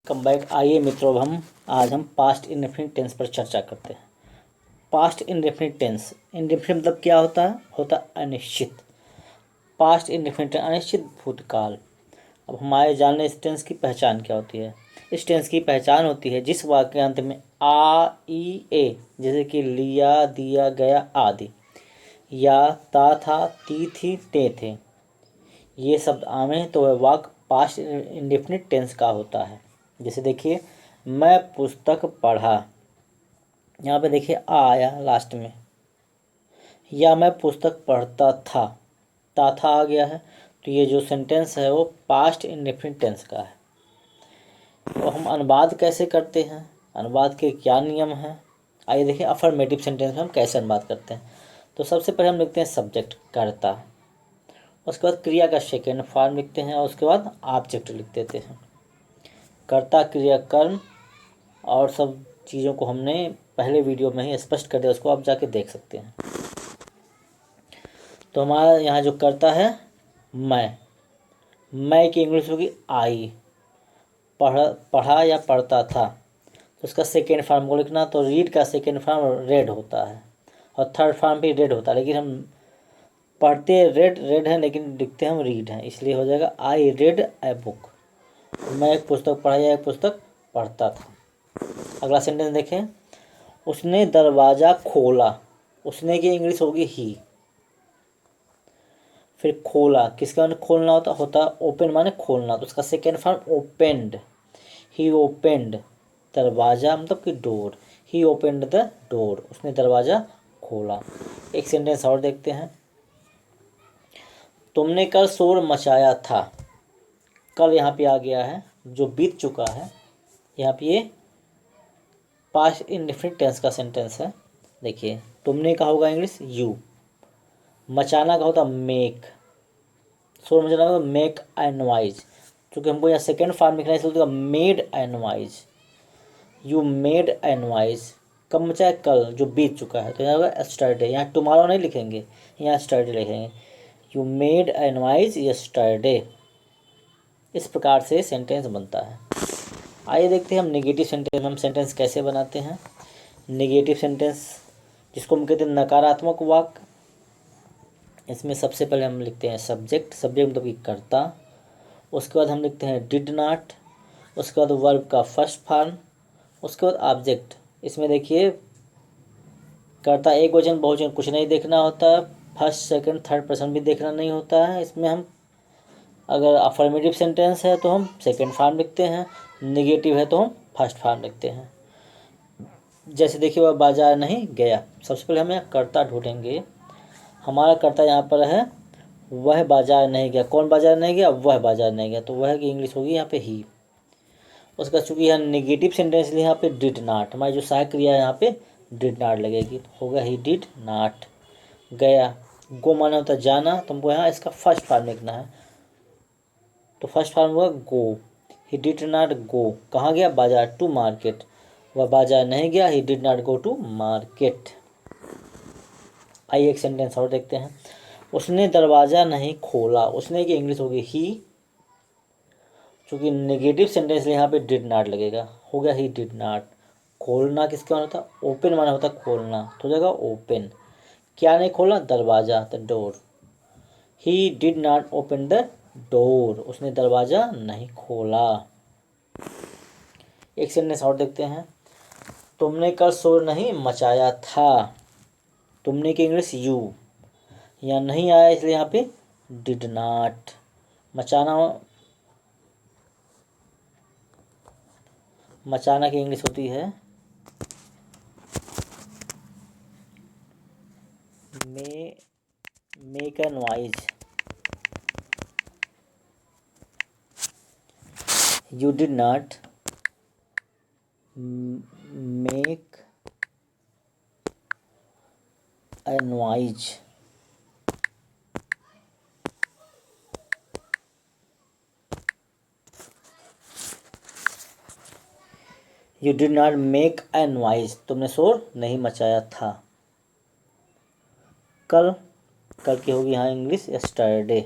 Come back. आइए मित्रों, अब आज हम पास्ट इंडेफिनिट टेंस पर चर्चा करते हैं। पास्ट इंडेफिनिट टेंस, इंडेफिनिट मतलब क्या होता है? होता अनिश्चित। पास्ट इंडेफिनिट अनिश्चित भूतकाल। अब हमारे जानने इस टेंस की पहचान क्या होती है? इस टेंस की पहचान होती है जिस वाक्यांत में आ ई ए, जैसे कि लिया, दिया, गया आदि, या ता था, ती थी, ते थे, ये शब्द आवे हैं तो वह वाक्य पास्ट इंडेफिनिट टेंस का होता है। जैसे देखिए, मैं पुस्तक पढ़ा, यहाँ पे देखिए आ आया लास्ट में, या मैं पुस्तक पढ़ता था, ता था आ गया है, तो ये जो सेंटेंस है वो पास्ट इंडेफिनिट टेंस का है। तो हम अनुवाद कैसे करते हैं, अनुवाद के क्या नियम हैं? आइए देखिए, अफर्मेटिव सेंटेंस में हम कैसे अनुवाद करते हैं। तो सबसे पहले हम लिखते हैं सब्जेक्ट कर्ता, उसके बाद क्रिया का सेकेंड फॉर्म लिखते हैं और उसके बाद ऑब्जेक्ट लिख देते हैं। कर्ता, क्रिया, कर्म और सब चीज़ों को हमने पहले वीडियो में ही स्पष्ट कर दिया, उसको आप जाके देख सकते हैं। तो हमारा यहाँ जो कर्ता है मैं की इंग्लिश होगी आई। पढ़ा या पढ़ता था, तो उसका सेकेंड फॉर्म को लिखना, तो रीड का सेकेंड फॉर्म रेड होता है और थर्ड फॉर्म भी रेड होता है, लेकिन हम पढ़ते रेड रेड है लेकिन लिखते हम रीड हैं, इसलिए हो जाएगा आई रेड ए बुक। मैं एक पुस्तक पढ़ा या एक पुस्तक पढ़ता था। अगला सेंटेंस देखें, उसने दरवाज़ा खोला, उसने की इंग्लिश होगी ही। फिर खोला, किसके माने खोलना होता ओपन माने खोलना, तो उसका सेकेंड फॉर्म ओपेंड, ही ओपेंड। दरवाज़ा मतलब कि door, he opened the door, उसने दरवाज़ा खोला। एक सेंटेंस और देखते हैं, तुमने कल शोर मचाया था। कल यहाँ पे आ गया है जो बीत चुका है, यहाँ पे ये पास्ट इंडेफिनिट टेंस का सेंटेंस है। देखिए, तुमने का होगा इंग्लिश यू, मचाना का होता मेक, शोर मचाना होगा मेक ए नॉइज, क्योंकि हमको यहाँ सेकेंड फॉर्म लिखना है इसलिए होगा made a noise, you made a noise. कब मचाया? कल जो बीत चुका है, तो यहाँ होगा यस्टरडे। यहाँ टुमारो नहीं लिखेंगे, यहाँ यस्टरडे लिखेंगे, you made a noise yesterday. इस प्रकार से सेंटेंस बनता है। आइए देखते हैं हम नेगेटिव सेंटेंस में हम सेंटेंस कैसे बनाते हैं। नेगेटिव सेंटेंस जिसको हम कहते हैं नकारात्मक वाक्य, इसमें सबसे पहले हम लिखते हैं सब्जेक्ट, सब्जेक्ट मतलब कि कर्ता, उसके बाद हम लिखते हैं डिड नॉट, उसके बाद वर्ब का फर्स्ट फॉर्म, उसके बाद ऑब्जेक्ट। इसमें देखिए, कर्ता एक वचन बहुवचन कुछ नहीं देखना होता, फर्स्ट सेकंड थर्ड पर्सन भी देखना नहीं होता है। इसमें हम अगर अफर्मेटिव सेंटेंस है तो हम सेकंड फॉर्म लिखते हैं, नेगेटिव है तो हम फर्स्ट फॉर्म लिखते हैं। जैसे देखिए, वह बाजार नहीं गया, सबसे पहले हम यहाँ कर्ता ढूंढेंगे। हमारा कर्ता यहाँ पर है वह बाजार नहीं गया। कौन बाजार नहीं गया? वह बाजार नहीं गया, तो वह की इंग्लिश होगी यहाँ पे ही। उसका चूंकि यहाँ नेगेटिव सेंटेंस लिए यहाँ पे डिड नॉट, हमारी जो सहायक क्रिया है यहाँ पे डिड नॉट लगेगी, तो होगा ही डिड नॉट। गया, गो माना होता है जाना, तो हमको यहाँ इसका फर्स्ट फॉर्म लिखना है, तो फर्स्ट फॉर्म होगा गो। ही डिड नॉट गो, कहाँ गया? बाजार, टू मार्केट। वह बाजार नहीं गया, he did not go to market. आइए एक सेंटेंस और देखते हैं, उसने दरवाज़ा नहीं खोला, उसने की इंग्लिश होगी ही, चूँकि नेगेटिव सेंटेंस यहाँ पे डिड नॉट लगेगा, हो गया ही डिड नॉट। खोलना किसका माना होता? ओपन माना होता खोलना, तो हो जाएगा ओपन। क्या नहीं खोला? दरवाज़ा, the door. He did not open the door, उसने दरवाज़ा नहीं खोला। एक सेंटेंस और देखते हैं, तुमने कल शोर नहीं मचाया था। तुमने की इंग्लिश यू, यहाँ नहीं आया इसलिए यहाँ पे डिड नॉट। मचाना की इंग्लिश होती है make a noise. You did not make a noise. You did not make a noise, तुमने शोर नहीं मचाया था। कल, कल की होगी यहाँ इंग्लिश यस्टरडे।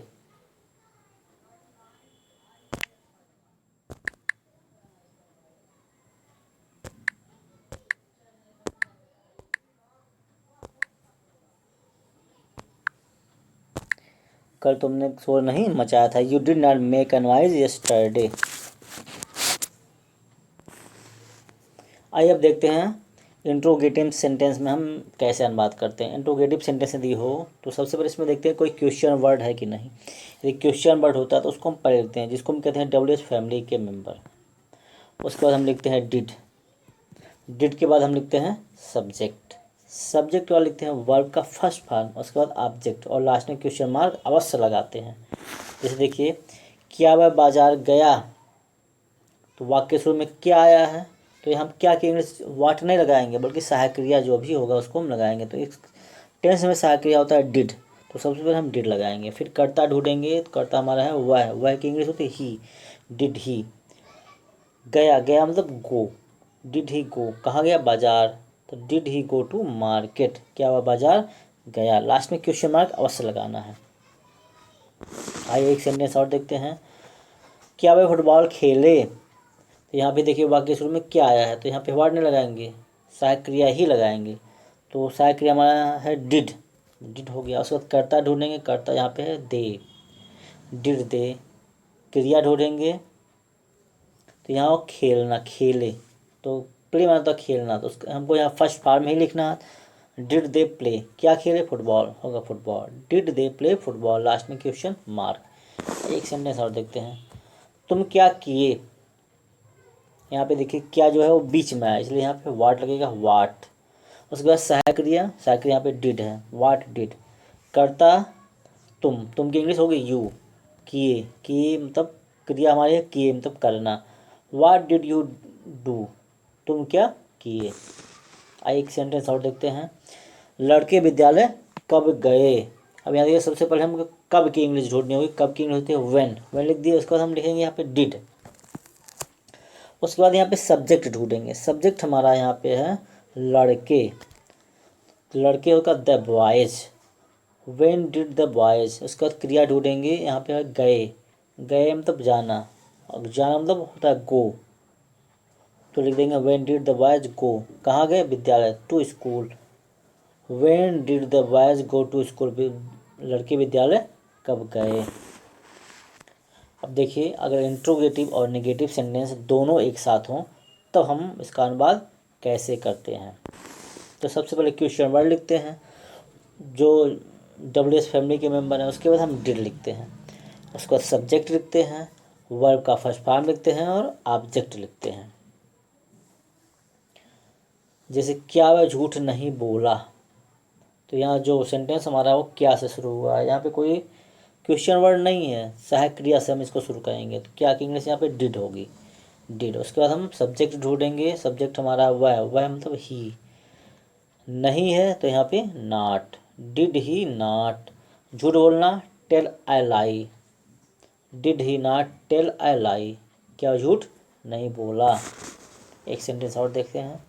कल तुमने शोर नहीं मचाया था। You did not make a noise yesterday. आइए अब देखते हैं इंट्रोगेटिव सेंटेंस में हम कैसे अनुवाद करते हैं। इंट्रोगेटिव सेंटेंस यदि हो तो सबसे पहले इसमें देखते हैं कोई क्वेश्चन वर्ड है कि नहीं। यदि क्वेश्चन वर्ड होता है तो उसको हम पढ़ लेते हैं, जिसको हम कहते हैं WH फैमिली के मेंबर। उसके बाद हम लिखते हैं डिड। डिड के बाद हम लिखते हैं सब्जेक्ट। सब्जेक्ट के बाद लिखते हैं वर्ब का फर्स्ट फॉर्म, उसके बाद ऑब्जेक्ट, और लास्ट में क्वेश्चन मार्क अवश्य लगाते हैं। जैसे देखिए, क्या वह बाजार गया, तो वाक्य शुरू में क्या आया है, तो हम क्या की इंग्लिश वाट नहीं लगाएंगे, बल्कि सहायक क्रिया जो भी होगा उसको हम लगाएंगे। तो इस टेंस में सहायक क्रिया होता है डिड, तो सबसे पहले हम डिड लगाएंगे। फिर कर्ता ढूंढेंगे, तो कर्ता हमारा है वह। वह की इंग्लिश होती है ही, डिड ही। गया, गया मतलब गो, डिड ही गो, कहाँ गया, बाजार, तो did he go to market, क्या वह बाजार गया। लास्ट में क्वेश्चन मार्क अवश्य लगाना है। आइए एक सेंटेंस और देखते हैं। क्या वह फुटबॉल खेले, तो यहाँ पे देखिए वाक्य शुरू में क्या आया है, तो यहाँ पे वर्ड नहीं लगाएंगे, सहायक क्रिया ही लगाएंगे। तो सहायक क्रिया हमारा है डिड, डिड हो गया। उसके बाद कर्ता ढूंढेंगे, कर्ता यहाँ पे है दे, डिड दे। क्रिया ढूंढेंगे, तो यहाँ हो खेलना, खेले, तो प्ले मतलब खेलना, तो हमको यहाँ फर्स्ट फॉर्म ही लिखना है। डिड दे प्ले, क्या खेले, फुटबॉल, होगा football. Did they play football, last में क्वेश्चन मार्क। एक सेंटेंस और देखते हैं। तुम क्या किए, यहाँ पे देखिए क्या जो है वो बीच में है, इसलिए यहाँ पे वाट लगेगा, वाट। उसके बाद सहायक क्रिया, सहायक क्रिया यहाँ पे डिड है, वाट डिड। कर्ता तुम की इंग्लिश होगी यू, किए, किए मतलब क्रिया हमारी है किए मतलब करना। वाट डिड यू डू, तुम क्या किए। आइए एक सेंटेंस और देखते हैं। लड़के विद्यालय कब गए, अब यहाँ देखिए सबसे पहले हमको कब की इंग्लिश ढूंढनी होगी। कब की इंग्लिश होती है व्हेन लिख दिए। उसके बाद हम लिखेंगे यहाँ पे डिड। उसके बाद यहाँ पे सब्जेक्ट ढूंढेंगे। सब्जेक्ट हमारा यहाँ पे है लड़के, लड़के होगा the boys, when did the boys. उसके बाद क्रिया ढूंढेंगे, यहाँ पे है गए, गए मतलब जाना, और जाना मतलब होता है गो, तो लिख देंगे when did the boys go, कहाँ गए, विद्यालय, to school. When did the boys go to school, लड़के विद्यालय कब गए। अब देखिए, अगर इंट्रोगेटिव और नेगेटिव सेंटेंस दोनों एक साथ हों तब हम इसका अनुवाद कैसे करते हैं। तो सबसे पहले क्वेश्चन वर्ड लिखते हैं जो WH फैमिली के मेंबर हैं। उसके बाद हम डिड लिखते हैं। उसके बाद सब्जेक्ट लिखते हैं, वर्ब का फर्स्ट फॉर्म लिखते हैं और ऑब्जेक्ट लिखते हैं। जैसे क्या वह झूठ नहीं बोला, तो यहाँ जो सेंटेंस हमारा वो क्या से शुरू हुआ है, यहाँ पे कोई क्वेश्चन वर्ड नहीं है, सहायक क्रिया से हम इसको शुरू करेंगे। तो क्या की इंग्लिश यहाँ पे डिड होगी, डिड। उसके बाद हम सब्जेक्ट ढूंढेंगे। सब्जेक्ट हमारा वह मतलब ही, नहीं है तो यहाँ पे नॉट, डिड ही नॉट। झूठ बोलना, tell I lie, did he not tell I lie, क्या झूठ नहीं बोला। एक सेंटेंस और देखते हैं।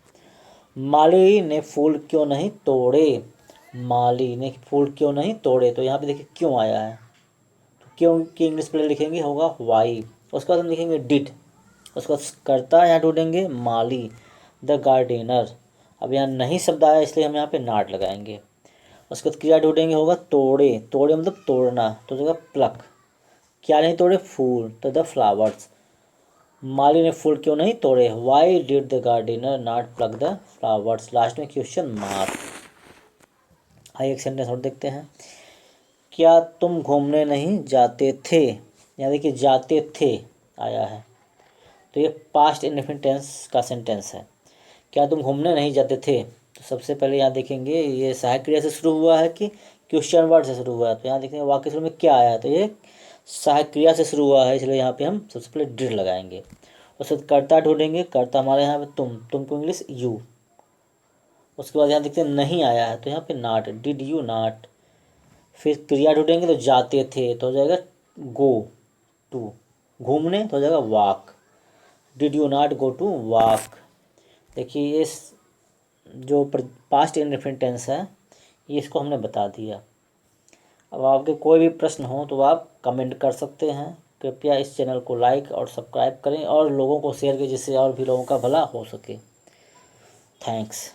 माली ने फूल क्यों नहीं तोड़े, माली ने फूल क्यों नहीं तोड़े, तो यहाँ पे देखिए क्यों आया है, तो क्यों की इंग्लिश पहले लिखेंगे, होगा वाई। उसके बाद हम लिखेंगे डिड। उसके बाद कर्ता यहाँ ढूंढेंगे माली द गार्डनर। अब यहाँ नहीं शब्द आया इसलिए हम यहाँ पे नॉट लगाएंगे। उसके बाद क्रिया ढूंढेंगे, होगा तोड़े, तोड़े मतलब तोड़ना, तो होगा प्लक। क्या नहीं तोड़े, फूल, तो द फ्लावर्स। माली ने फूल क्यों नहीं तोड़े, why did the gardener not pluck the flowers, last में क्वेश्चन मार्क। आइए एक सेंटेंस और देखते हैं। क्या तुम घूमने नहीं जाते थे, यहाँ देखिए जाते थे आया है, तो ये पास्ट इंडेफिनिट टेंस का सेंटेंस है। क्या तुम घूमने नहीं जाते थे, तो सबसे पहले यहाँ देखेंगे ये सहायक क्रिया से शुरू हुआ है कि क्वेश्चन वर्ड से शुरू हुआ है। तो यहाँ देखेंगे वाक्य शुरू में क्या आया है, तो ये सहायक क्रिया से शुरू हुआ है, इसलिए यहाँ पे हम सबसे पहले डिड लगाएंगे। उसके बाद कर्ता ढूंढेंगे। कर्ता हमारे यहाँ पे तुमको इंग्लिश यू। उसके बाद यहाँ देखते हैं नहीं आया है, तो यहाँ पे नॉट, डिड यू नॉट। फिर क्रिया ढूंढेंगे, तो जाते थे तो हो जाएगा गो टू, घूमने तो हो जाएगा walk, did you not go to walk. देखिए ये जो पास्ट इंडेफिनिट टेंस है ये इसको हमने बता दिया। अब आपके कोई भी प्रश्न हो तो आप कमेंट कर सकते हैं। कृपया इस चैनल को लाइक और सब्सक्राइब करें और लोगों को शेयर करें, जिससे और भी लोगों का भला हो सके। थैंक्स।